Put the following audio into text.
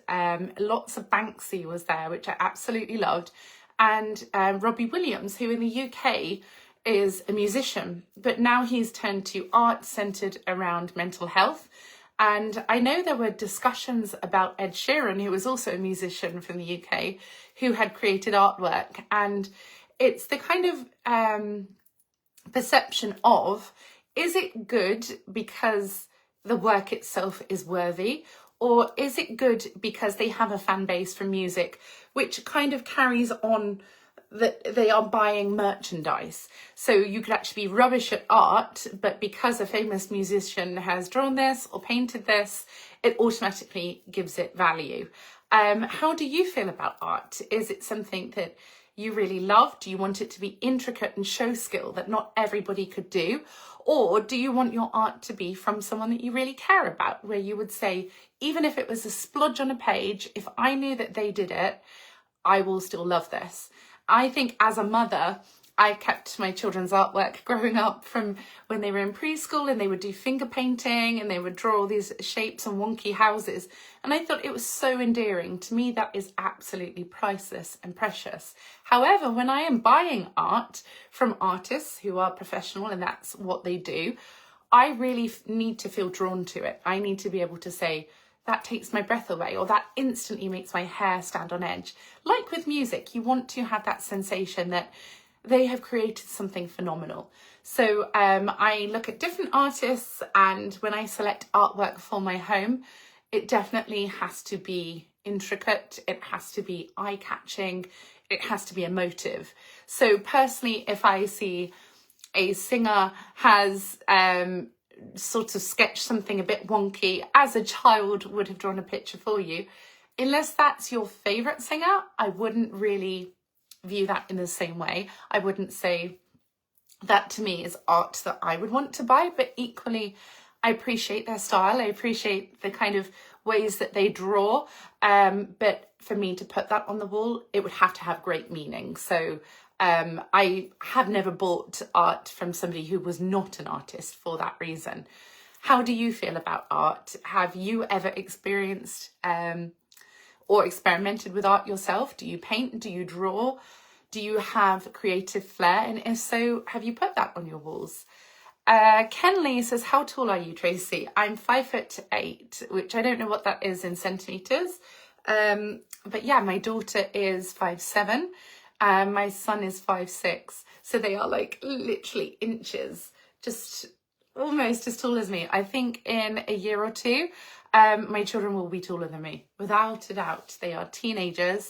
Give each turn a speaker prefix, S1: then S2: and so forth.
S1: art. Lots of Banksy was there, which I absolutely loved. And Robbie Williams, who in the UK is a musician, but now he's turned to art centred around mental health. And I know there were discussions about Ed Sheeran, who was also a musician from the UK, who had created artwork. And it's the kind of perception of, is it good because the work itself is worthy, or is it good because they have a fan base from music, which kind of carries on that they are buying merchandise. So you could actually be rubbish at art, but because a famous musician has drawn this or painted this, it automatically gives it value. How do you feel about art? Is it something that you really love? Do you want it to be intricate and show skill that not everybody could do? Or do you want your art to be from someone that you really care about, where you would say, even if it was a splodge on a page, if I knew that they did it, I will still love this. I think as a mother, I kept my children's artwork growing up from when they were in preschool, and they would do finger painting and they would draw all these shapes and wonky houses. And I thought it was so endearing. To me, that is absolutely priceless and precious. However, when I am buying art from artists who are professional and that's what they do, I really need to feel drawn to it. I need to be able to say, that takes my breath away, or that instantly makes my hair stand on edge. Like with music, you want to have that sensation that they have created something phenomenal. So I look at different artists, and when I select artwork for my home, it definitely has to be intricate, it has to be eye-catching, it has to be emotive. So personally, if I see a singer has sort of sketched something a bit wonky, as a child would have drawn a picture for you, unless that's your favourite singer, I wouldn't really view that in the same way. I wouldn't say that to me is art that I would want to buy, but equally I appreciate their style, I appreciate the kind of ways that they draw, but for me to put that on the wall, it would have to have great meaning. So I have never bought art from somebody who was not an artist for that reason. How do you feel about art? Have you ever experienced or experimented with art yourself? Do you paint? Do you draw? Do you have creative flair? And if so, have you put that on your walls? Ken Lee says, how tall are you, Tracy? I'm 5'8", which I don't know what that is in centimetres. But yeah, my daughter is 5'7". My son is 5'6", so they are like literally inches, just almost as tall as me. I think in a year or two, my children will be taller than me, without a doubt. They are teenagers,